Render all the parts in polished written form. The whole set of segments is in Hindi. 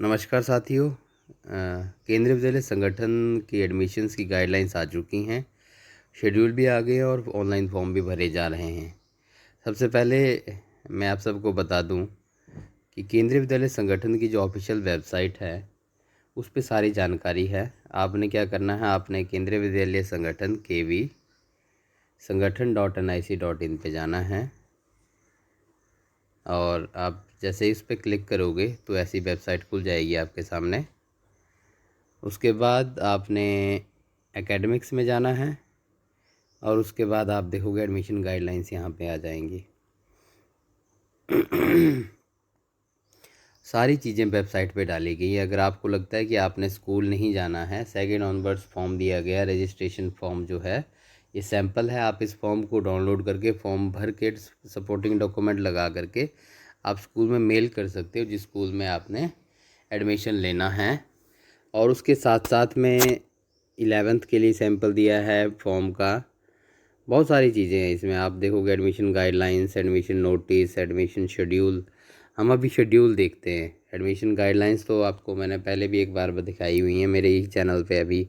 नमस्कार साथियों। केंद्रीय विद्यालय संगठन की एडमिशन्स की गाइडलाइंस आ चुकी हैं। शेड्यूल भी आ गए हैं और ऑनलाइन फॉर्म भी भरे जा रहे हैं। सबसे पहले मैं आप सबको बता दूं कि केंद्रीय विद्यालय संगठन की जो ऑफिशियल वेबसाइट है उस पर सारी जानकारी है। आपने क्या करना है, आपने केंद्रीय विद्यालय संगठन KV संगठन.nic.in पे जाना है और आप जैसे ही इस पर क्लिक करोगे तो ऐसी वेबसाइट खुल जाएगी आपके सामने। उसके बाद आपने एकेडमिक्स में जाना है और उसके बाद आप देखोगे एडमिशन गाइडलाइंस यहाँ पे आ जाएंगी। सारी चीज़ें वेबसाइट पे डाली गई है। अगर आपको लगता है कि आपने स्कूल नहीं जाना है, सेकेंड ऑनवर्ड्स फॉर्म दिया गया, रजिस्ट्रेशन फॉर्म जो है ये सैम्पल है। आप इस फॉर्म को डाउनलोड करके फॉर्म भर के सपोर्टिंग डॉक्यूमेंट लगा करके आप स्कूल में मेल कर सकते हो जिस स्कूल में आपने एडमिशन लेना है। और उसके साथ साथ में 11th के लिए सैंपल दिया है फॉर्म का। बहुत सारी चीज़ें हैं इसमें, आप देखोगे admission guidelines, admission notice, admission schedule. हम अभी शेड्यूल देखते हैं। एडमिशन गाइडलाइंस तो आपको मैंने पहले भी एक बार दिखाई हुई हैं मेरे ही चैनल पे। अभी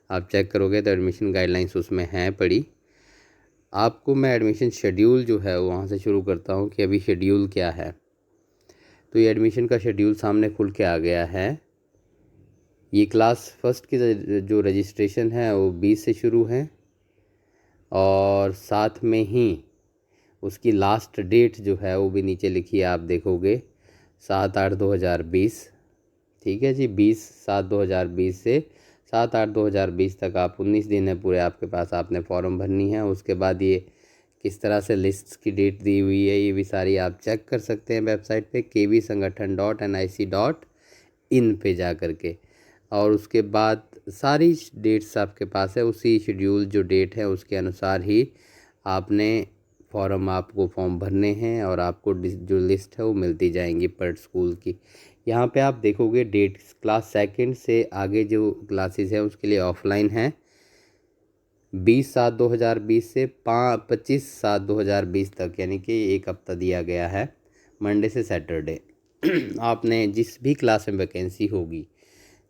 आप चेक करोगे तो एडमिशन गाइडलाइंस उसमें हैं पड़ी। आपको मैं एडमिशन शेड्यूल जो है वहाँ से शुरू करता हूँ कि अभी शेड्यूल क्या है। तो ये एडमिशन का शेड्यूल सामने खुल के आ गया है। ये क्लास फर्स्ट की जो रजिस्ट्रेशन है वो 20 से शुरू है और साथ में ही उसकी लास्ट डेट जो है वो भी नीचे लिखी है, आप देखोगे 7/8/2020। ठीक है जी, 20/7/2020 से 7/8/2020 तक आप 19 दिन है पूरे आपके पास, आपने फॉर्म भरनी है। उसके बाद ये किस तरह से लिस्ट की डेट दी हुई है ये भी सारी आप चेक कर सकते हैं वेबसाइट पे kvsangathan.nic.in पे जा कर के। और उसके बाद सारी डेट्स आपके पास है, उसी शेड्यूल जो डेट है उसके अनुसार ही आपने आपको फॉर्म भरने हैं और आपको जो लिस्ट है वो मिलती जाएंगी पर स्कूल की। यहाँ पे आप देखोगे डेट क्लास सेकंड से आगे जो क्लासेस हैं उसके लिए ऑफलाइन है 20/7/2020 से 25/7/2020 तक, यानी कि एक हफ्ता दिया गया है मंडे से सैटरडे। आपने जिस भी क्लास में वैकेंसी होगी,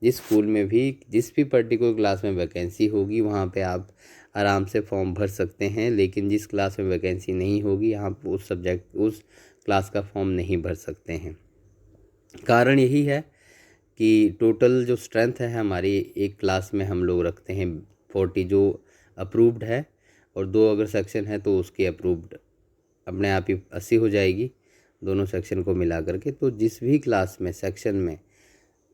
जिस स्कूल में भी जिस भी पर्टिकुलर क्लास में वैकेंसी होगी वहाँ पे आप आराम से फॉर्म भर सकते हैं। लेकिन जिस क्लास में वैकेंसी नहीं होगी यहाँ उस क्लास का फॉर्म नहीं भर सकते हैं। कारण यही है कि टोटल जो स्ट्रेंथ है हमारी एक क्लास में हम लोग रखते हैं 40 जो अप्रूव्ड है, और 2 अगर सेक्शन है तो उसकी अप्रूव्ड अपने आप ही 80 हो जाएगी दोनों सेक्शन को मिला करके। तो जिस भी क्लास में सेक्शन में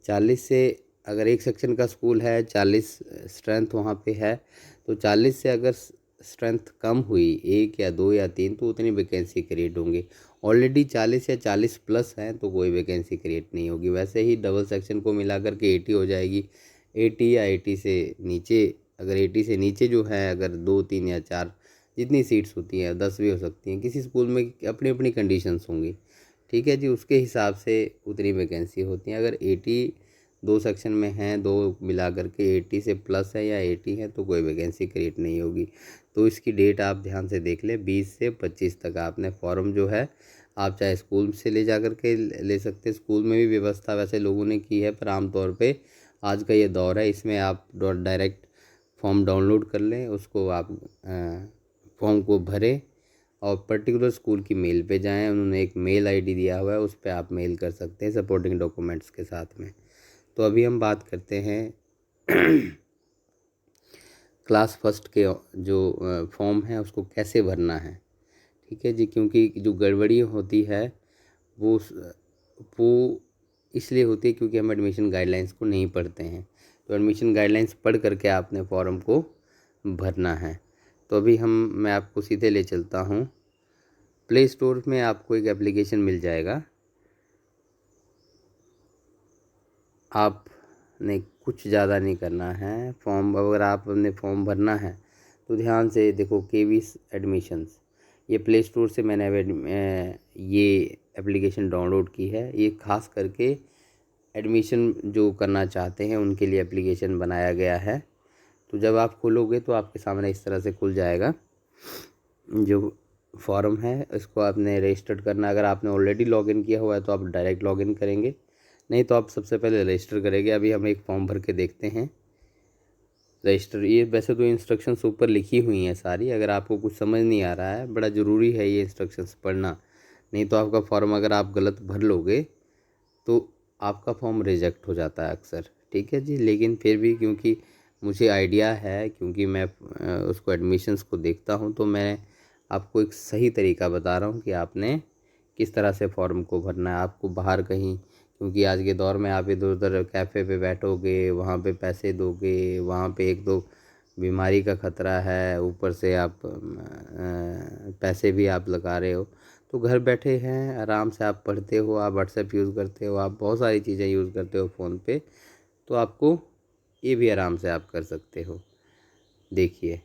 40 से, अगर एक सेक्शन का स्कूल है 40 स्ट्रेंथ वहाँ पे है, तो 40 से अगर स्ट्रेंथ कम हुई 1 या 2 या 3 तो उतनी वैकेंसी क्रिएट होंगी। ऑलरेडी 40 या 40 प्लस हैं तो कोई वैकेंसी क्रिएट नहीं होगी। वैसे ही डबल सेक्शन को मिला करके 80 हो जाएगी। 80 या 80 से नीचे, अगर 80 से नीचे जो है अगर 2 3 या 4 जितनी सीट्स होती हैं, 10 भी हो सकती हैं, किसी स्कूल में अपनी अपनी कंडीशंस होंगी। ठीक है जी, उसके हिसाब से उतनी वैकेंसी होती हैं। अगर 80 2 सेक्शन में हैं, 2 मिला करके 80 से प्लस है या 80 है तो कोई वैकेंसी क्रिएट नहीं होगी। तो इसकी डेट आप ध्यान से देख लें, 20 से 25 तक आपने फॉर्म जो है आप चाहे स्कूल से ले जा कर के ले सकते हैं। स्कूल में भी व्यवस्था वैसे लोगों ने की है, पर आमतौर पे आज का ये दौर है, इसमें आप डायरेक्ट फॉर्म डाउनलोड कर लें, उसको आप फॉर्म को भरें और पर्टिकुलर स्कूल की मेल पे जाएं। उन्होंने एक मेल आईडी दिया हुआ है, उस पर आप मेल कर सकते हैं सपोर्टिंग डॉक्यूमेंट्स के साथ में। तो अभी हम बात करते हैं क्लास फर्स्ट के जो फॉर्म है उसको कैसे भरना है। ठीक है जी, क्योंकि जो गड़बड़ी होती है वो वो इसलिए होती है क्योंकि हम एडमिशन गाइडलाइंस को नहीं पढ़ते हैं। तो एडमिशन गाइडलाइंस पढ़ करके आपने फॉर्म को भरना है। तो अभी मैं आपको सीधे ले चलता हूँ, प्ले स्टोर में आपको एक एप्लीकेशन मिल जाएगा। आपने कुछ ज़्यादा नहीं करना है। फॉर्म अगर आपने फॉर्म भरना है तो ध्यान से देखो, KV एडमिशन्स, ये प्ले स्टोर से मैंने ये एप्लीकेशन डाउनलोड की है। ये खास करके एडमिशन जो करना चाहते हैं उनके लिए एप्लीकेशन बनाया गया है। तो जब आप खोलोगे तो आपके सामने इस तरह से खुल जाएगा। जो फॉर्म है इसको आपने रजिस्टर्ड करना। अगर आपने ऑलरेडी लॉगिन किया हुआ है तो आप डायरेक्ट लॉगिन करेंगे, नहीं तो आप सबसे पहले रजिस्टर करेंगे। अभी हम एक फॉर्म भर के देखते हैं। रजिस्टर, ये वैसे तो इंस्ट्रक्शंस ऊपर लिखी हुई हैं सारी, अगर आपको कुछ समझ नहीं आ रहा है, बड़ा ज़रूरी है ये इंस्ट्रक्शंस पढ़ना, नहीं तो आपका फॉर्म अगर आप गलत भर लोगे तो आपका फॉर्म रिजेक्ट हो जाता है अक्सर। ठीक है जी, लेकिन फिर भी क्योंकि मुझे आइडिया है, क्योंकि मैं उसको एडमिशन्स को देखता हूँ, तो मैं आपको एक सही तरीका बता रहा हूँ कि आपने किस तरह से फॉर्म को भरना है। आपको बाहर कहीं, क्योंकि आज के दौर में आप इधर उधर कैफ़े पे बैठोगे, वहाँ पे पैसे दोगे, वहाँ पे एक दो बीमारी का ख़तरा है, ऊपर से आप पैसे भी आप लगा रहे हो। तो घर बैठे हैं, आराम से आप पढ़ते हो, आप व्हाट्सएप यूज़ करते हो, आप बहुत सारी चीज़ें यूज़ करते हो फ़ोन पे, तो आपको ये भी आराम से आप कर सकते हो। देखिए,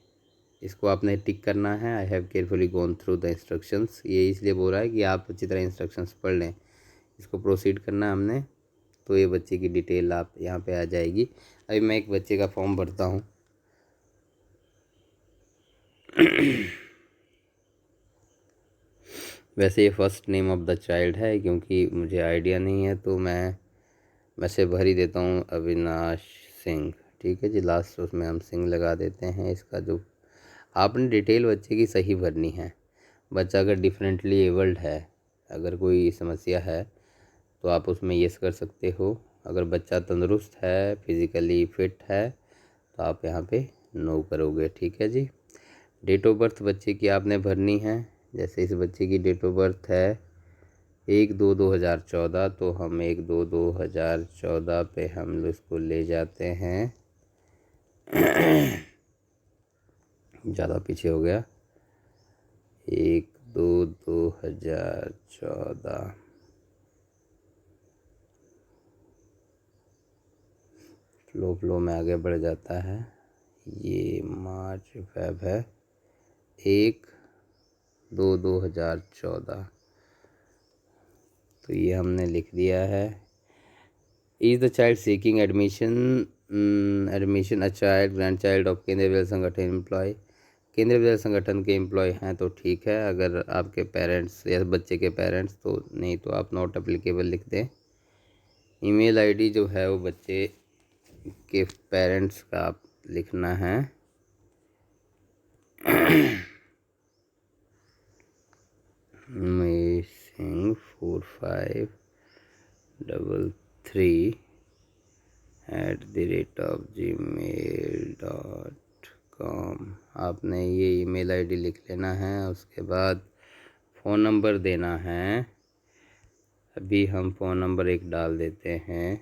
इसको आपने टिक करना है, I have carefully gone through the instructions. ये इसलिए बोल रहा है कि आप अच्छी तरह इंस्ट्रक्शंस पढ़ लें। इसको प्रोसीड करना है हमने, तो ये बच्चे की डिटेल आप यहाँ पे आ जाएगी। अभी मैं एक बच्चे का फॉर्म भरता हूँ। वैसे ये first name of the child है, क्योंकि मुझे आइडिया नहीं है तो मैं वैसे भर ही देता हूँ, अविनाश सिंह। ठीक है जी, लास्ट उसमें हम सिंह लगा देते हैं। इसका जो आपने डिटेल बच्चे की सही भरनी है। बच्चा अगर डिफरेंटली एबल्ड है, अगर कोई समस्या है, तो आप उसमें येस कर सकते हो। अगर बच्चा तंदुरुस्त है, फिज़िकली फिट है, तो आप यहाँ पे नो करोगे। ठीक है जी। डेट ऑफ बर्थ बच्चे की आपने भरनी है। जैसे इस बच्चे की डेट ऑफ बर्थ है 1/2/2014, तो हम 1/2/2014 पे हम लोग इसको ले जाते हैं। ज़्यादा पीछे हो गया, 1/2/2014। फ्लो में आगे बढ़ जाता है। ये मार्च फेब है, 1/2/2014, तो ये हमने लिख दिया है। Is the child seeking admission a child grand child of केंद्रीय विद्यालय संगठन एम्प्लॉय। केंद्रीय विद्यालय संगठन के एम्प्लॉय हैं तो ठीक है, अगर आपके पेरेंट्स या बच्चे के पेरेंट्स, तो नहीं तो आप नॉट अप्लीकेबल लिख दें। ईमेल आईडी जो है वो बच्चे के पेरेंट्स का आप लिखना है। Missing 4533@gmail.com। आपने ये ईमेल आईडी लिख लेना है। उसके बाद फ़ोन नंबर देना है। अभी हम फ़ोन नंबर एक डाल देते हैं,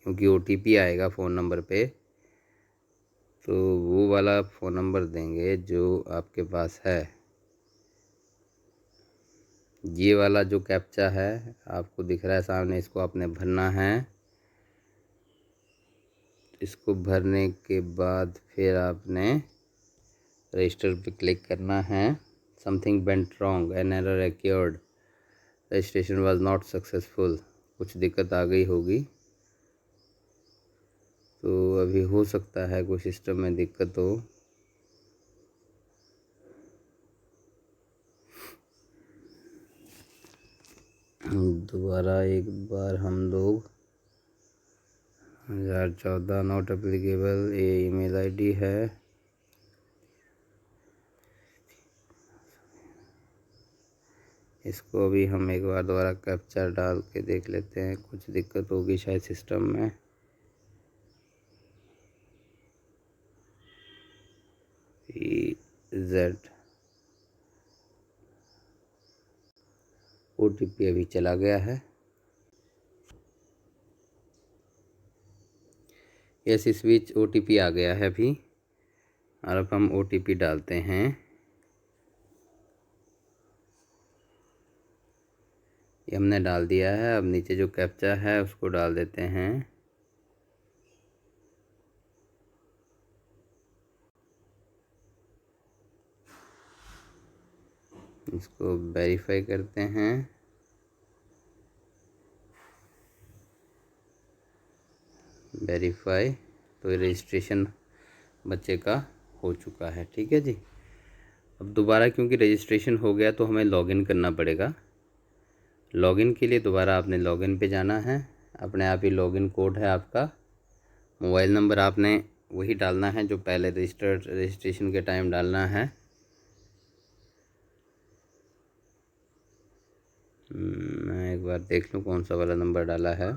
क्योंकि OTP आएगा फ़ोन नंबर पे, तो वो वाला फ़ोन नंबर देंगे जो आपके पास है। ये वाला जो कैप्चा है आपको दिख रहा है सामने, इसको आपने भरना है। इसको भरने के बाद फिर आपने रजिस्टर पे क्लिक करना है। Something went wrong, an error accrued, registration was not successful. कुछ दिक्कत आ गई होगी, तो अभी हो सकता है कोई सिस्टम में दिक्कत हो। दोबारा एक बार हम लोग 2014 नॉट एप्लीकेबल, ये ईमेल आईडी है। इसको अभी हम एक बार दोबारा कैप्चा डाल के देख लेते हैं, कुछ दिक्कत होगी शायद सिस्टम में। PZ OTP अभी चला गया है। यस, इस बीच OTP आ गया है अभी, और अब हम OTP डालते हैं। ये हमने डाल दिया है। अब नीचे जो कैप्चा है उसको डाल देते हैं। इसको वेरीफाई करते हैं। वेरीफाई, तो रजिस्ट्रेशन बच्चे का हो चुका है। ठीक है जी। अब दोबारा क्योंकि रजिस्ट्रेशन हो गया तो हमें लॉगिन करना पड़ेगा। लॉगिन के लिए दोबारा आपने लॉगिन पे जाना है। अपने आप ही लॉगिन कोड है आपका। मोबाइल नंबर आपने वही डालना है जो पहले रजिस्ट्रेशन के टाइम डालना है। मैं एक बार देख लूँ कौन सा वाला नंबर डाला है।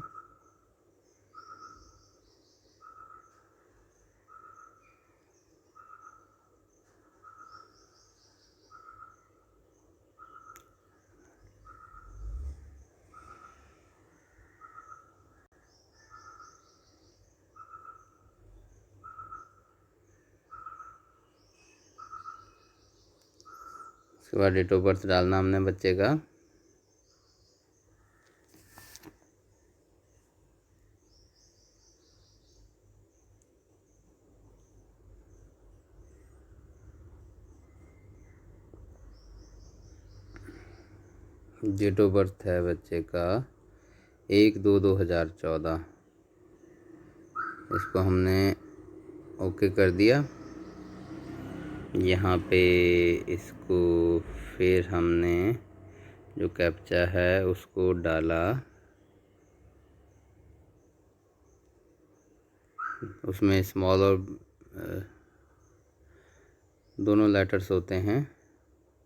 उसके बाद डेट ऑफ बर्थ डालना हमने बच्चे का। डेट ऑफ बर्थ है बच्चे का 1/2/2014। इसको हमने ओके कर दिया। यहाँ पे इसको फिर हमने जो कैप्चा है उसको डाला। उसमें स्मॉल और दोनों लेटर्स होते हैं,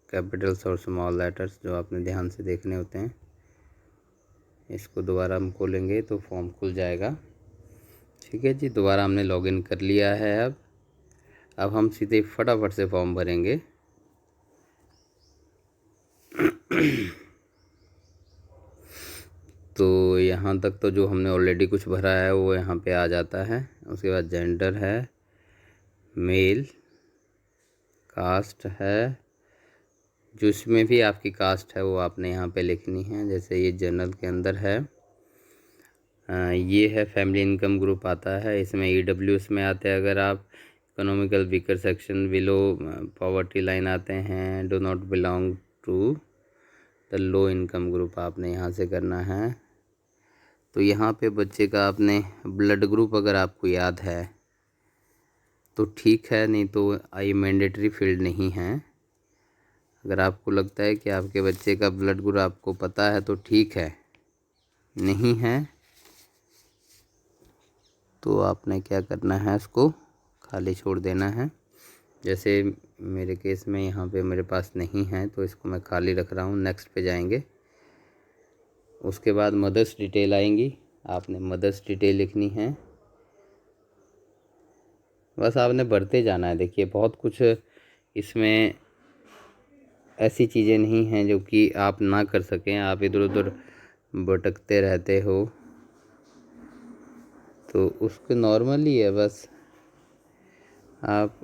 कैपिटल्स और स्मॉल लेटर्स, जो आपने ध्यान से देखने होते हैं। इसको दोबारा हम खोलेंगे तो फॉर्म खुल जाएगा। ठीक है जी, दोबारा हमने लॉगिन कर लिया है। अब हम सीधे फटाफट से फॉर्म भरेंगे। तो यहाँ तक तो जो हमने ऑलरेडी कुछ भरा है वो यहाँ पे आ जाता है। उसके बाद जेंडर है मेल, कास्ट है, जो इसमें भी आपकी कास्ट है वो आपने यहाँ पे लिखनी है। जैसे ये जनरल के अंदर है। ये है फैमिली इनकम ग्रुप आता है, इसमें EWS में आते हैं। अगर आप economical weaker section below poverty line आते हैं, do not belong to the low income group, आपने यहाँ से करना है। तो यहाँ पे बच्चे का आपने ब्लड ग्रुप अगर आपको याद है तो ठीक है, नहीं तो ये मैंडेटरी फील्ड नहीं है। अगर आपको लगता है कि आपके बच्चे का ब्लड ग्रुप आपको पता है तो ठीक है, नहीं है तो आपने क्या करना है, इसको खाली छोड़ देना है। जैसे मेरे केस में यहाँ पे मेरे पास नहीं है तो इसको मैं खाली रख रहा हूँ। नेक्स्ट पे जाएंगे। उसके बाद मदर्स डिटेल आएंगी, आपने मदर्स डिटेल लिखनी है। बस आपने भरते जाना है। देखिए बहुत कुछ इसमें ऐसी चीज़ें नहीं हैं जो कि आप ना कर सकें, आप इधर उधर भटकते रहते हो तो उसको नॉर्मली है। बस आप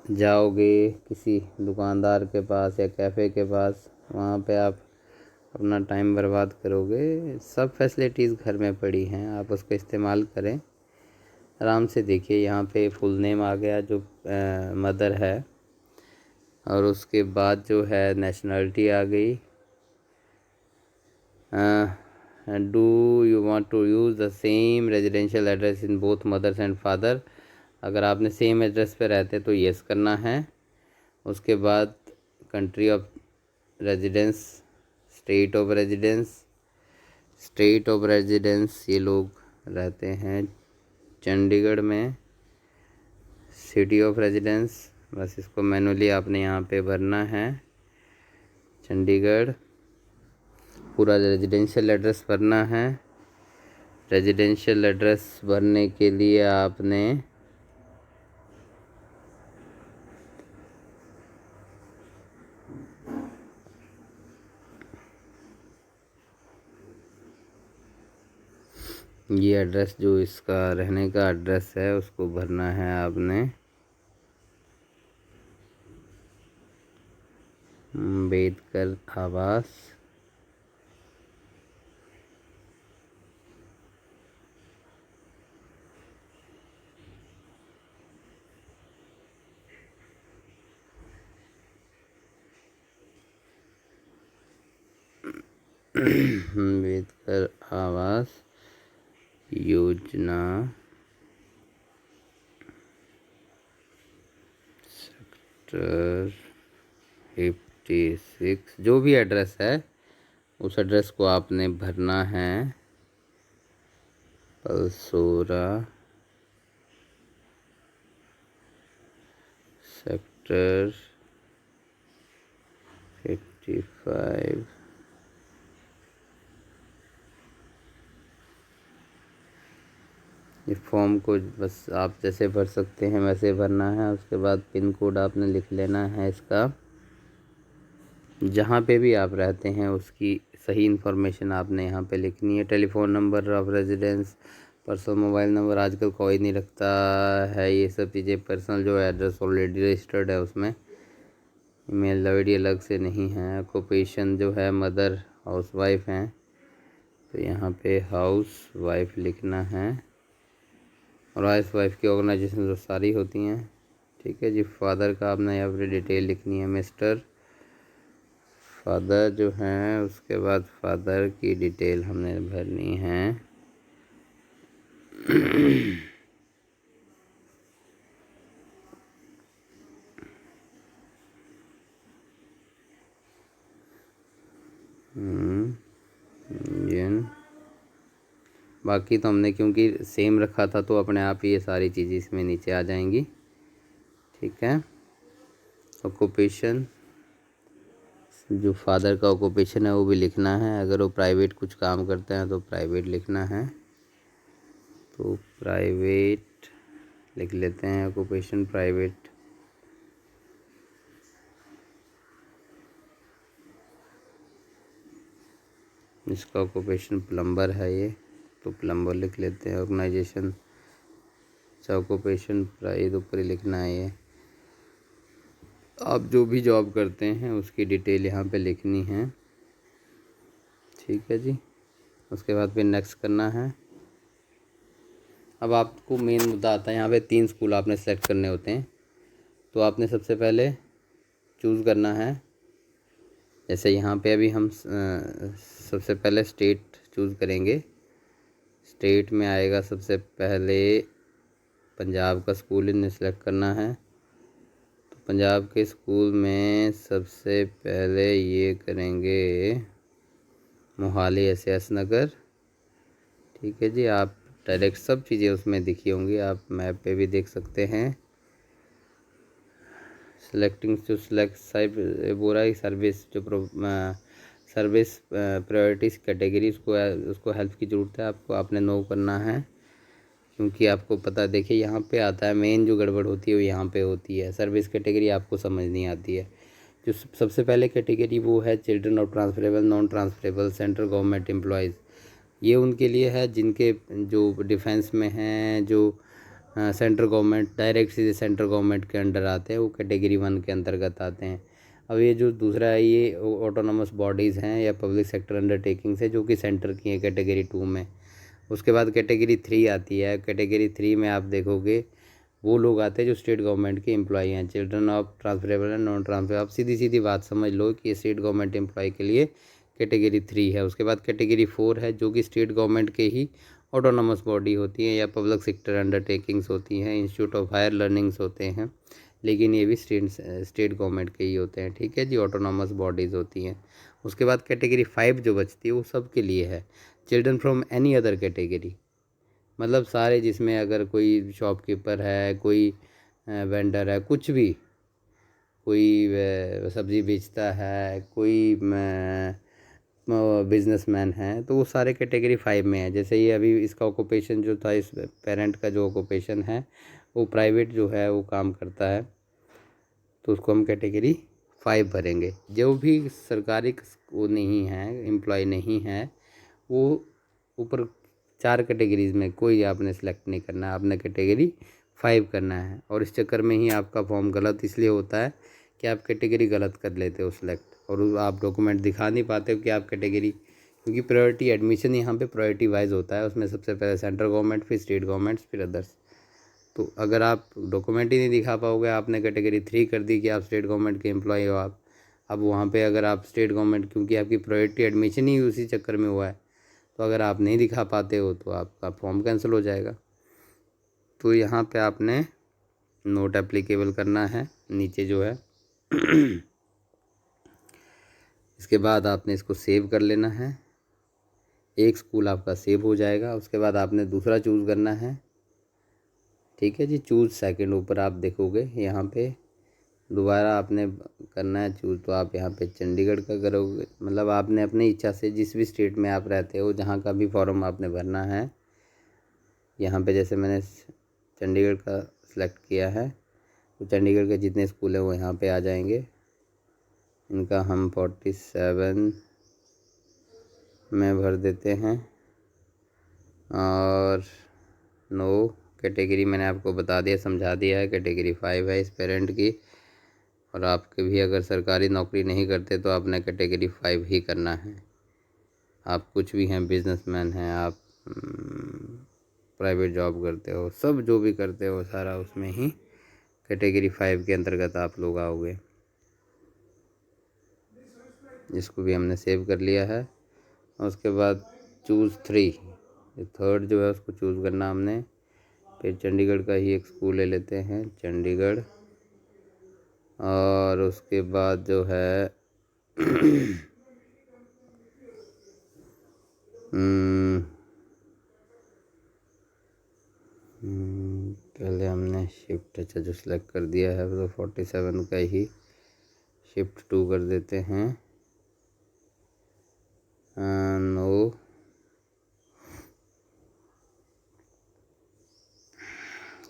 जाओगे किसी दुकानदार के पास या कैफ़े के पास, वहाँ पे आप अपना टाइम बर्बाद करोगे। सब फैसिलिटीज़ घर में पड़ी हैं, आप उसको इस्तेमाल करें आराम से। देखिए यहाँ पे फुल नेम आ गया जो मदर है, और उसके बाद जो है नेशनलिटी आ गई। Do you want to use the same residential address in both mothers and father, अगर आपने सेम एड्रेस पे रहते तो येस करना है। उसके बाद country of residence, state of residence, state of residence ये लोग रहते हैं चंडीगढ़ में। सिटी ऑफ रेजिडेंस, बस इसको मैनुअली आपने यहाँ पे भरना है, चंडीगढ़। पूरा रेजिडेंशियल एड्रेस भरना है। रेजिडेंशियल एड्रेस भरने के लिए आपने ये एड्रेस जो इसका रहने का एड्रेस है उसको भरना है आपने। अम्बेडकर आवास, अम्बेडकर आवास योजना सेक्टर 56, जो भी एड्रेस है उस एड्रेस को आपने भरना है। पल्सोरा सेक्टर 55। इस फॉर्म को बस आप जैसे भर सकते हैं वैसे भरना है। उसके बाद पिन कोड आपने लिख लेना है इसका। जहाँ पे भी आप रहते हैं उसकी सही इन्फॉर्मेशन आपने यहाँ पे लिखनी है। Telephone number of residence, personal mobile number आजकल कोई नहीं रखता है ये सब चीज़ें। पर्सनल जो एड्रेस ऑलरेडी रजिस्टर्ड है उसमें। ईमेल आईडी अलग से नहीं है। ऑक्यूपेशन जो है मदर हाउस वाइफ हैं, तो यहाँ पे हाउस वाइफ लिखना है। और हाउस वाइफ की ऑर्गेनाइजेशन जो सारी होती हैं, ठीक है जी। फादर का आपने यहाँ पर डिटेल लिखनी है, मिस्टर फादर जो हैं। उसके बाद फादर की डिटेल हमने भरनी है। इंडियन। बाकी तो हमने क्योंकि सेम रखा था तो अपने आप ही ये सारी चीज़ें इसमें नीचे आ जाएंगी, ठीक है। ऑक्यूपेशन, जो फादर का ऑक्यूपेशन है वो भी लिखना है। अगर वो प्राइवेट कुछ काम करते हैं तो प्राइवेट लिखना है, तो प्राइवेट लिख लेते हैं। Occupation private. इसका ऑक्यूपेशन प्लम्बर है ये, तो प्लम्बर लिख लेते हैं। ऑर्गेनाइजेशन ऑक्यूपेशन प्राइस ऊपर ही लिखना है ये। आप जो भी जॉब करते हैं उसकी डिटेल यहाँ पे लिखनी है, ठीक है जी। उसके बाद फिर नेक्स्ट करना है। अब आपको मेन मुद्दा आता है, यहाँ पे 3 स्कूल आपने सेलेक्ट करने होते हैं। तो आपने सबसे पहले चूज़ करना है। जैसे यहाँ पे अभी हम सबसे पहले स्टेट चूज़ करेंगे। स्टेट में आएगा सबसे पहले पंजाब का स्कूल इन्हें सेलेक्ट करना है। तो पंजाब के स्कूल में सबसे पहले ये करेंगे मोहाली एसएस नगर, ठीक है जी। आप डायरेक्ट सब चीज़ें उसमें दिखी होंगी, आप मैप पे भी देख सकते हैं। सिलेक्टिंग टू सेलेक्ट बोरा सर्विस जो सर्विस प्रायोरिटीज़ कैटेगरी, उसको हेल्प की ज़रूरत है आपको, आपने नो करना है। क्योंकि आपको पता, देखिए यहाँ पे आता है मेन जो गड़बड़ होती है वो यहाँ पे होती है। सर्विस कैटेगरी आपको समझ नहीं आती है। जो सबसे पहले कैटेगरी वो है children of transferable non transferable central government employees. ये उनके लिए है जिनके जो डिफेंस में हैं, जो सेंट्रल गवर्नमेंट डायरेक्ट सीधे सेंट्रल गवर्नमेंट के अंडर आते हैं, वो कैटेगरी 1 के अंतर्गत आते हैं। अब ये जो दूसरा है ये ऑटोनोमस बॉडीज़ हैं या पब्लिक सेक्टर अंडरटेकिंग्स है जो कि सेंटर की है कैटेगरी 2 में। उसके बाद कैटेगरी 3 आती है। कैटेगरी 3 में आप देखोगे वो लोग आते हैं जो स्टेट गवर्नमेंट के एम्प्लॉई हैं, children of transferable and non transferable. आप सीधी सीधी बात समझ लो कि ये स्टेट गवर्नमेंट एम्प्लॉय के लिए कैटेगरी 3 है। उसके बाद कैटेगरी 4 है जो कि स्टेट गवर्नमेंट के ही ऑटोनोमस बॉडी होती है या पब्लिक सेक्टर अंडरटेकिंग्स होती हैं, इंस्टीट्यूट ऑफ हायर लर्निंग्स होते हैं, लेकिन ये भी स्टेट गवर्नमेंट के ही होते हैं, ठीक है जी। ऑटोनोमस बॉडीज़ होती हैं। उसके बाद कैटेगरी 5 जो बचती है वो सब के लिए है, children from any other category. मतलब सारे, जिसमें अगर कोई शॉपकीपर है, कोई वेंडर है, कुछ भी, कोई सब्ज़ी बेचता है, कोई बिजनेसमैन है, तो वो सारे कैटेगरी 5 में है। जैसे ये अभी इसका ऑक्यूपेशन जो था, इस पेरेंट का जो ऑक्यूपेशन है वो प्राइवेट जो है वो काम करता है, तो उसको हम कैटेगरी 5 भरेंगे। जो भी सरकारी वो नहीं है, एम्प्लॉय नहीं है, वो ऊपर 4 कैटेगरीज़ में कोई आपने सेलेक्ट नहीं करना है, आपने कैटेगरी 5 करना है। और इस चक्कर में ही आपका फॉर्म गलत इसलिए होता है कि आप कैटेगरी गलत कर लेते हो सेलेक्ट, और आप डॉक्यूमेंट दिखा नहीं पाते हो कि आप कैटेगरी, क्योंकि प्रायोरिटी एडमिशन यहाँ पे प्रायोरिटी वाइज होता है। उसमें सबसे पहले सेंट्रल गवर्नमेंट, फिर स्टेट गवर्नमेंट, फिर अदर्स। तो अगर आप डॉक्यूमेंट ही नहीं दिखा पाओगे, आपने कैटेगरी 3 कर दी कि आप स्टेट गवर्नमेंट के एम्प्लॉय हो आप, अब वहाँ पे अगर आप स्टेट गवर्नमेंट, क्योंकि आपकी प्रायोरिटी एडमिशन ही उसी चक्कर में हुआ है, तो अगर आप नहीं दिखा पाते हो तो आपका फॉर्म कैंसिल हो जाएगा। तो यहाँ पे आपने नोट एप्लीकेबल करना है नीचे जो है। इसके बाद आपने इसको सेव कर लेना है। एक स्कूल आपका सेव हो जाएगा। उसके बाद आपने दूसरा चूज़ करना है। ठीक है जी, चूज़ सेकंड ऊपर आप देखोगे यहाँ पे दोबारा आपने करना है चूज़, तो आप यहाँ पे चंडीगढ़ का करोगे। मतलब आपने अपनी इच्छा से जिस भी स्टेट में आप रहते हो जहाँ का भी फॉर्म आपने भरना है, यहाँ पे जैसे मैंने चंडीगढ़ का सिलेक्ट किया है तो चंडीगढ़ के जितने स्कूल हैं वो यहाँ पे आ जाएंगे। इनका हम 47 में भर देते हैं और नो कैटेगरी मैंने आपको बता दिया, समझा दिया है। कैटेगरी 5 है इस पेरेंट की, और आपके भी अगर सरकारी नौकरी नहीं करते तो आपने कैटेगरी 5 ही करना है। आप कुछ भी हैं, बिजनेसमैन हैं, आप प्राइवेट जॉब करते हो, सब जो भी करते हो सारा उसमें ही कैटेगरी 5 के अंतर्गत आप लोग आओगे। इसको भी हमने सेव कर लिया है। उसके बाद चूज़ 3, थर्ड जो है उसको चूज़ करना हमने। फिर चंडीगढ़ का ही एक स्कूल ले लेते हैं, चंडीगढ़। और उसके बाद जो है पहले हमने शिफ्ट अच्छा जो सेलेक्ट कर दिया है तो 47 का ही शिफ्ट 2 कर देते हैं। No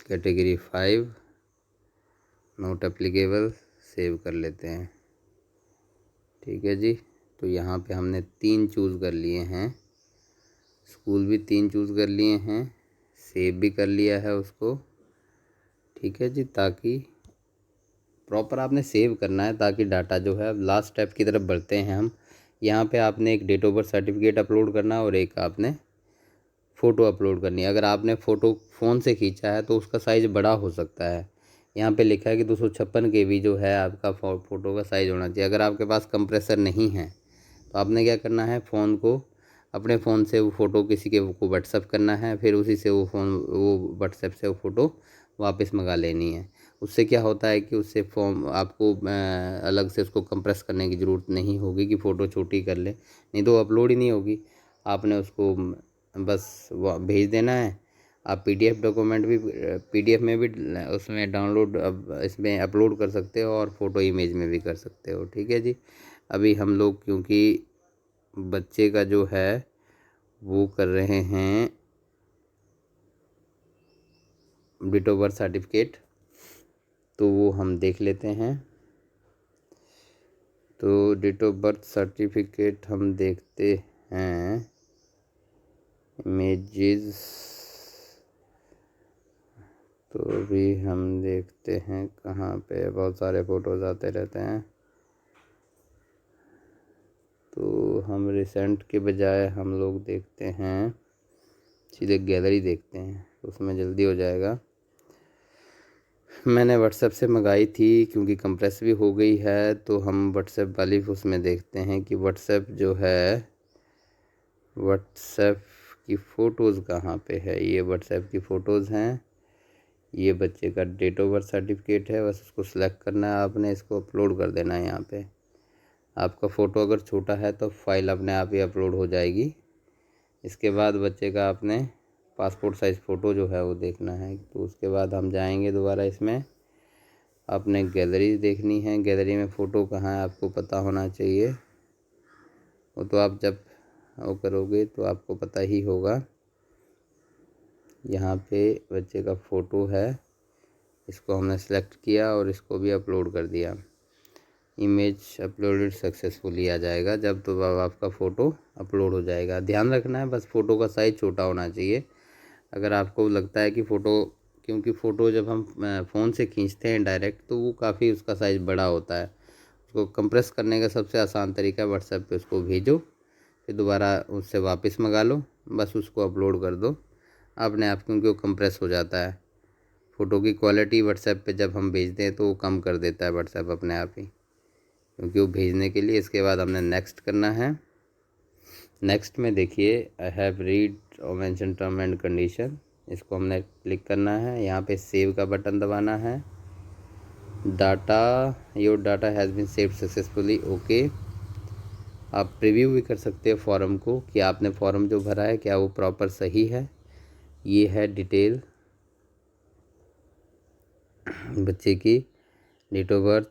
category 5 not applicable, save कर लेते हैं। ठीक है जी, तो यहाँ पे हमने 3 चूज़ कर लिए हैं, स्कूल भी 3 चूज़ कर लिए हैं, सेव भी कर लिया है उसको। ठीक है जी, ताकि प्रॉपर आपने सेव करना है ताकि डाटा जो है, अब लास्ट स्टेप की तरफ बढ़ते हैं हम। यहाँ पे आपने एक date of birth certificate upload करना है और एक आपने फ़ोटो अपलोड करनी है। अगर आपने फ़ोटो फ़ोन से खींचा है तो उसका साइज़ बड़ा हो सकता है। यहाँ पे लिखा है कि 256 KB जो है आपका फ़ोटो का साइज़ होना चाहिए। अगर आपके पास कंप्रेसर नहीं है तो आपने क्या करना है, फ़ोन को अपने फ़ोन से वो फ़ोटो किसी के को व्हाट्सअप करना है, फिर उसी से वो व्हाट्सएप से वो फ़ोटो वापस मंगा लेनी है। उससे क्या होता है कि उससे फॉर्म आपको अलग से उसको कंप्रेस करने की ज़रूरत नहीं होगी कि फ़ोटो छोटी कर ले, नहीं तो अपलोड ही नहीं होगी। आपने उसको बस भेज देना है। आप PDF डॉक्यूमेंट भी PDF में भी उसमें डाउनलोड इसमें अपलोड कर सकते हो और फ़ोटो इमेज में भी कर सकते हो। ठीक है जी, अभी हम लोग क्योंकि बच्चे का जो है वो कर रहे हैं डेट ऑफ बर्थ सर्टिफिकेट, तो वो हम देख लेते हैं। तो डेट ऑफ बर्थ सर्टिफिकेट हम देखते हैं, इमेजेस तो भी हम देखते हैं कहाँ पे, बहुत सारे फ़ोटोज़ आते रहते हैं। तो हम रिसेंट के बजाय हम लोग देखते हैं सीधे गैलरी देखते हैं, उसमें जल्दी हो जाएगा। मैंने व्हाट्सएप से मंगाई थी क्योंकि कंप्रेस भी हो गई है, तो हम व्हाट्सएप वाली उसमें देखते हैं कि व्हाट्सएप जो है, व्हाट्सएप की फ़ोटोज़ कहाँ पे है। ये व्हाट्सएप की फ़ोटोज़ हैं, ये बच्चे का डेट ऑफ बर्थ सर्टिफिकेट है। बस उसको सिलेक्ट करना है आपने, इसको अपलोड कर देना है। यहाँ पे आपका फ़ोटो अगर छोटा है तो फाइल अपने आप ही अपलोड हो जाएगी। इसके बाद बच्चे का आपने पासपोर्ट साइज़ फ़ोटो जो है वो देखना है। तो उसके बाद हम जाएंगे दोबारा, इसमें आपने गैलरी देखनी है। गैलरी में फ़ोटो कहाँ है आपको पता होना चाहिए, वो तो आप जब वो करोगे तो आपको पता ही होगा। यहाँ पे बच्चे का फ़ोटो है, इसको हमने सेलेक्ट किया और इसको भी अपलोड कर दिया। इमेज अपलोडेड सक्सेसफुली आ जाएगा जब, तो आपका फ़ोटो अपलोड हो जाएगा। ध्यान रखना है बस फ़ोटो का साइज़ छोटा होना चाहिए। अगर आपको लगता है कि फ़ोटो, क्योंकि फ़ोटो जब हम फ़ोन से खींचते हैं डायरेक्ट तो वो काफ़ी उसका साइज़ बड़ा होता है। उसको कंप्रेस करने का सबसे आसान तरीका है व्हाट्सएप पे उसको भेजो, फिर दोबारा उससे वापस मंगा लो, बस उसको अपलोड कर दो अपने आप, क्योंकि वो कंप्रेस हो जाता है। फ़ोटो की क्वालिटी व्हाट्सएप पे जब हम भेजते हैं तो वो कम कर देता है व्हाट्सएप अपने आप ही, क्योंकि वो भेजने के लिए। इसके बाद हमने नेक्स्ट करना है। नेक्स्ट में देखिए आई हैव रीड और मेंशन टर्म एंड कंडीशन, इसको हमने क्लिक करना है। यहाँ पे सेव का बटन दबाना है। Data, your data has been saved successfully, okay. आप प्रीव्यू भी कर सकते हो फॉर्म को कि आपने फॉर्म जो भरा है क्या वो प्रॉपर सही है। ये है डिटेल बच्चे की, डेट ऑफ बर्थ,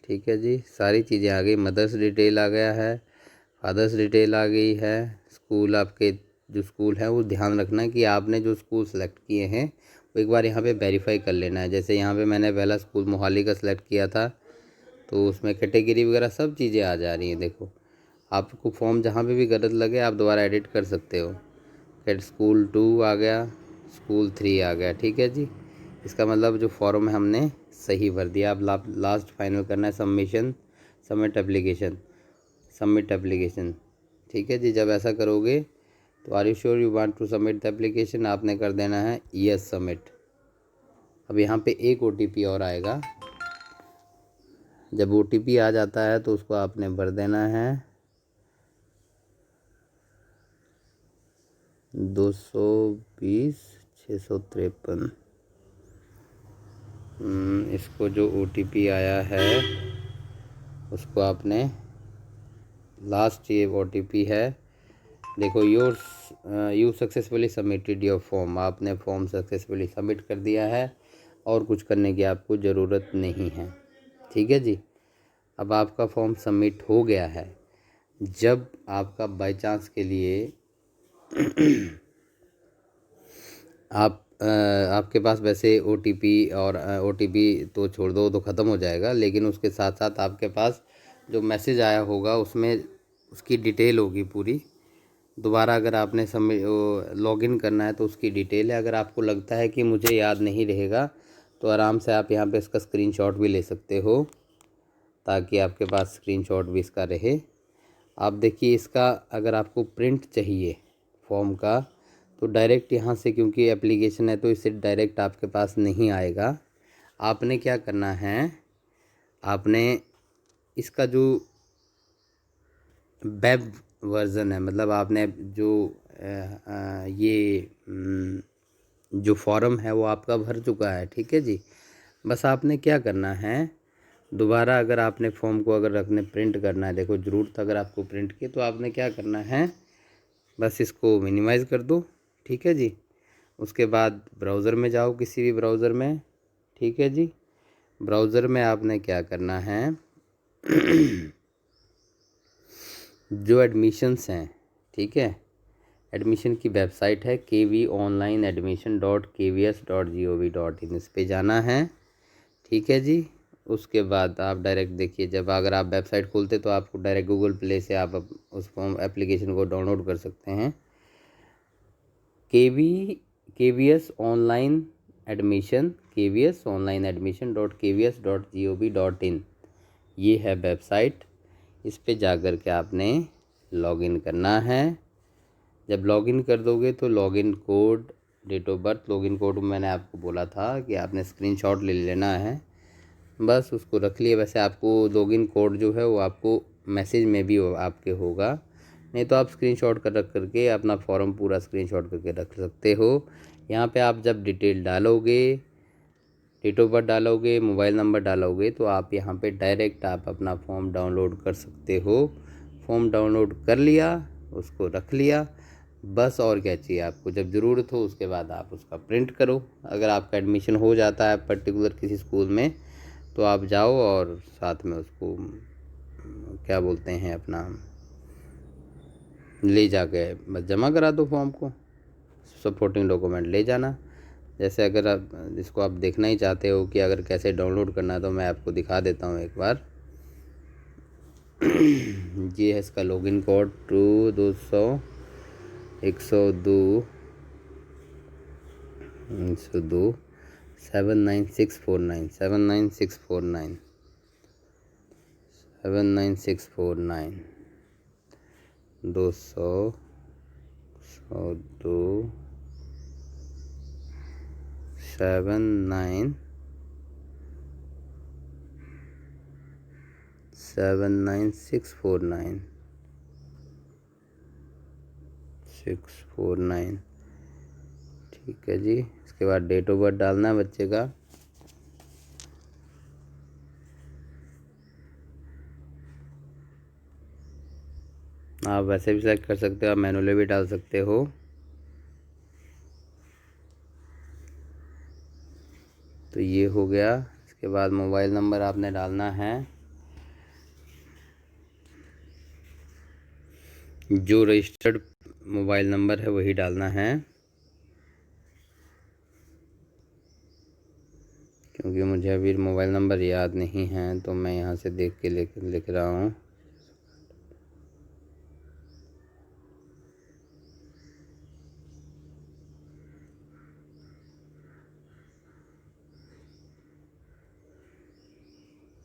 ठीक है जी, सारी चीज़ें आ गई। मदर्स डिटेल आ गया है, फादर्स डिटेल आ गई है। स्कूल आपके जो स्कूल है वो ध्यान रखना कि आपने जो स्कूल सेलेक्ट किए हैं वो एक बार यहाँ पे वेरीफाई कर लेना है। जैसे यहाँ पे मैंने पहला स्कूल मोहाली का सिलेक्ट किया था तो उसमें कैटेगरी वगैरह सब चीज़ें आ जा रही हैं। देखो आपको फॉर्म जहाँ पे भी गलत लगे आप दोबारा एडिट कर सकते हो। कैट स्कूल 2 आ गया, स्कूल 3 आ गया, ठीक है जी। इसका मतलब जो फॉर्म है हमने सही भर दिया। अब लास्ट फाइनल करना है सबमिशन, सबमिट एप्लीकेशन, ठीक है जी। जब ऐसा करोगे तो are you sure you want to submit the application, आपने कर देना है यस सबमिट। अब यहाँ पे एक OTP और आएगा। जब OTP आ जाता है तो उसको आपने भर देना है 220 653। इसको जो OTP आया है उसको आपने, लास्ट ये OTP है, देखो you successfully submitted your form, आपने फॉर्म सक्सेसफुली सबमिट कर दिया है और कुछ करने की आपको ज़रूरत नहीं है, ठीक है जी। अब आपका फॉर्म सबमिट हो गया है। जब आपका बाय चांस के लिए आपके पास वैसे OTP और OTP तो छोड़ दो, तो ख़त्म हो जाएगा, लेकिन उसके साथ साथ आपके पास जो मैसेज आया होगा उसमें उसकी डिटेल होगी पूरी। दोबारा अगर आपने लॉगिन करना है तो उसकी डिटेल है। अगर आपको लगता है कि मुझे याद नहीं रहेगा तो आराम से आप यहाँ पे इसका स्क्रीनशॉट भी ले सकते हो, ताकि आपके पास स्क्रीनशॉट भी इसका रहे। आप देखिए इसका अगर आपको प्रिंट चाहिए फॉर्म का तो डायरेक्ट यहाँ से, क्योंकि एप्लीकेशन है तो इससे डायरेक्ट आपके पास नहीं आएगा। आपने क्या करना है, आपने इसका जो वेब वर्ज़न है, मतलब आपने जो ये जो फॉर्म है वो आपका भर चुका है, ठीक है जी। बस आपने क्या करना है, दोबारा अगर आपने फॉर्म को अगर रखने प्रिंट करना है, देखो ज़रूरत अगर आपको प्रिंट की, तो आपने क्या करना है, बस इसको मिनिमाइज़ कर दो, ठीक है जी। उसके बाद ब्राउज़र में जाओ, किसी भी ब्राउज़र में, ठीक है जी। ब्राउज़र में आपने क्या करना है जो एडमिशन्स हैं, ठीक है, एडमिशन की वेबसाइट है kvonlineadmission.kvs.gov.in, इस पे जाना है, ठीक है जी। उसके बाद आप डायरेक्ट देखिए, जब अगर आप वेबसाइट खोलते तो आपको डायरेक्ट गूगल प्ले से आप उस फॉर्म एप्लीकेशन को डाउनलोड कर सकते हैं। KVS ऑनलाइन admission.kvs.gov.in, ये है वेबसाइट। इस पे जा कर के आपने लॉगिन करना है। जब लॉगिन कर दोगे तो login code, date of birth, login code मैंने आपको बोला था कि आपने स्क्रीनशॉट ले लेना है, बस उसको रख लिया। वैसे आपको लॉगिन कोड जो है वो आपको मैसेज में भी आपके होगा, नहीं तो आप स्क्रीनशॉट कर रख करके अपना फॉर्म पूरा स्क्रीनशॉट करके रख सकते हो। यहाँ पे आप जब डिटेल डालोगे, डेट ऑफ बर्थ डालोगे, मोबाइल नंबर डालोगे, तो आप यहाँ पे डायरेक्ट आप अपना फॉर्म डाउनलोड कर सकते हो। फॉर्म डाउनलोड कर लिया, उसको रख लिया, बस और क्या चाहिए आपको। जब ज़रूरत हो उसके बाद आप उसका प्रिंट करो। अगर आपका एडमिशन हो जाता है पर्टिकुलर किसी स्कूल में तो आप जाओ और साथ में उसको क्या बोलते हैं अपना ले जाके बस जमा करा दो फॉर्म को, सपोर्टिंग डॉक्यूमेंट ले जाना। जैसे अगर आप इसको आप देखना ही चाहते हो कि अगर कैसे डाउनलोड करना है तो मैं आपको दिखा देता हूँ एक बार। ये है इसका लॉगिन कोड 79649 649, ठीक है जी। इसके बाद डेट ऑफ बर्थ डालना है बच्चे का, आप वैसे भी सेलेक्ट कर सकते हो, आप मैनुअली भी डाल सकते हो। तो ये हो गया। इसके बाद मोबाइल नंबर आपने डालना है, जो रजिस्टर्ड मोबाइल नंबर है वही डालना है, क्योंकि मुझे अभी मोबाइल नंबर याद नहीं है तो मैं यहाँ से देख के लिख रहा हूँ।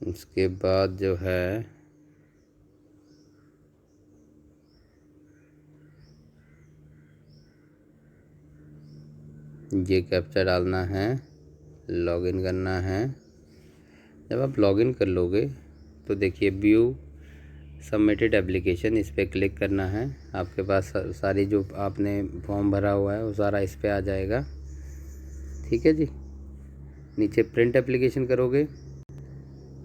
इसके बाद जो है ये कैप्चा डालना है, लॉगिन करना है। जब आप लॉगिन कर लोगे तो देखिए व्यू सबमिटेड एप्लीकेशन, इस पर क्लिक करना है। आपके पास सारी जो आपने फॉर्म भरा हुआ है वो सारा इस पर आ जाएगा। ठीक है जी। नीचे प्रिंट एप्लीकेशन करोगे,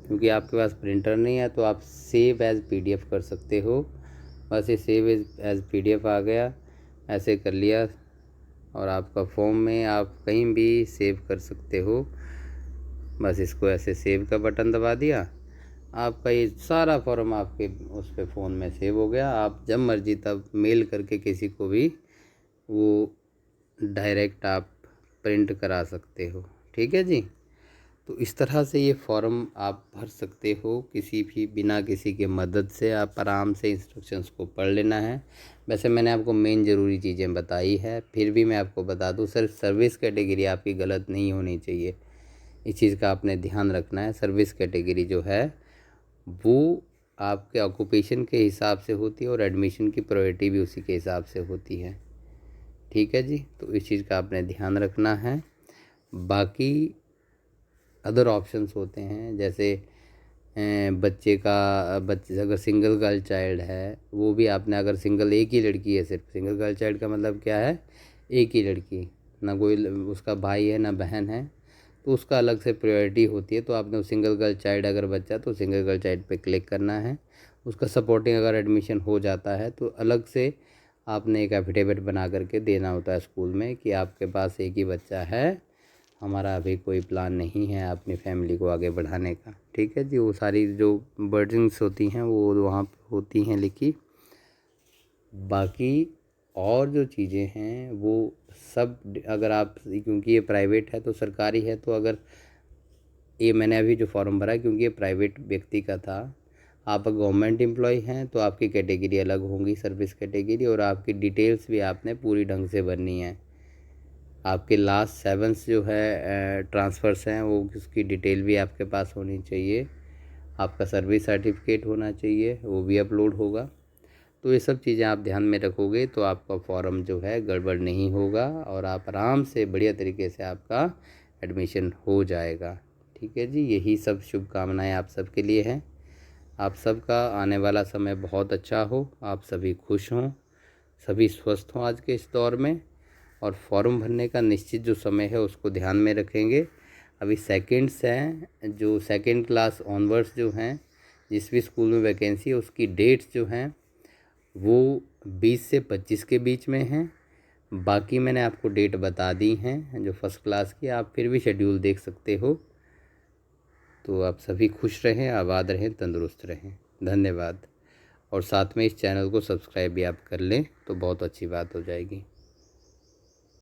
क्योंकि आपके पास प्रिंटर नहीं है तो आप सेव एज़ PDF कर सकते हो। बस ये सेव एज़ PDF आ गया, ऐसे कर लिया और आपका फॉर्म में आप कहीं भी सेव कर सकते हो। बस इसको ऐसे सेव का बटन दबा दिया, आपका ये सारा फॉर्म आपके उस पे फ़ोन में सेव हो गया। आप जब मर्जी तब मेल करके किसी को भी वो डायरेक्ट आप प्रिंट करा सकते हो। ठीक है जी। तो इस तरह से ये फॉर्म आप भर सकते हो, किसी भी बिना किसी के मदद से। आप आराम से इंस्ट्रक्शंस को पढ़ लेना है। वैसे मैंने आपको मेन ज़रूरी चीज़ें बताई है, फिर भी मैं आपको बता दूं, सिर्फ सर्विस कैटेगरी आपकी गलत नहीं होनी चाहिए, इस चीज़ का आपने ध्यान रखना है। सर्विस कैटेगरी जो है वो आपके ऑक्यूपेशन के हिसाब से होती है और एडमिशन की प्रायोरिटी भी उसी के हिसाब से होती है। ठीक है जी। तो इस चीज़ का आपने ध्यान रखना है। बाकी अदर ऑप्शंस होते हैं, जैसे बच्चे अगर सिंगल गर्ल चाइल्ड है वो भी आपने, अगर सिंगल एक ही लड़की है, सिर्फ सिंगल गर्ल चाइल्ड का मतलब क्या है, एक ही लड़की, ना कोई उसका भाई है ना बहन है, तो उसका अलग से प्रायोरिटी होती है। तो आपने सिंगल गर्ल चाइल्ड अगर बच्चा तो सिंगल गर्ल चाइल्ड पे क्लिक करना है। उसका सपोर्टिंग अगर एडमिशन हो जाता है तो अलग से आपने एक एफिडेविट बना करके देना होता है स्कूल में कि आपके पास एक ही बच्चा है, हमारा अभी कोई प्लान नहीं है अपनी फैमिली को आगे बढ़ाने का। ठीक है जी। वो सारी जो बर्डन्स होती हैं वो वहाँ होती हैं लिखी। बाकी और जो चीज़ें हैं वो सब, अगर आप, क्योंकि ये प्राइवेट है तो सरकारी है, तो अगर ये मैंने अभी जो फॉर्म भरा है क्योंकि ये प्राइवेट व्यक्ति का था, आप गवर्नमेंट एम्प्लॉय हैं तो आपकी कैटेगरी अलग होंगी, सर्विस कैटेगरी, और आपकी डिटेल्स भी आपने पूरी ढंग से भरनी है। आपके लास्ट 7 जो है ट्रांसफ़र्स हैं वो उसकी डिटेल भी आपके पास होनी चाहिए। आपका सर्विस सर्टिफिकेट होना चाहिए, वो भी अपलोड होगा। तो ये सब चीज़ें आप ध्यान में रखोगे तो आपका फॉर्म जो है गड़बड़ नहीं होगा और आप आराम से बढ़िया तरीके से आपका एडमिशन हो जाएगा। ठीक है जी। यही सब शुभकामनाएं आप सबके लिए हैं। आप सबका आने वाला समय बहुत अच्छा हो, आप सभी खुश हों, सभी स्वस्थ हों आज के इस दौर में। और फॉर्म भरने का निश्चित जो समय है उसको ध्यान में रखेंगे। अभी सेकंड्स हैं, जो सेकंड क्लास ऑनवर्ड्स जो हैं, जिस भी स्कूल में वैकेंसी है उसकी डेट्स जो हैं वो 20 से 25 के बीच में हैं। बाकी मैंने आपको डेट बता दी हैं जो फर्स्ट क्लास की, आप फिर भी शेड्यूल देख सकते हो। तो आप सभी खुश रहें, आबाद रहें, तंदुरुस्त रहें। धन्यवाद। और साथ में इस चैनल को सब्सक्राइब भी आप कर लें तो बहुत अच्छी बात हो जाएगी।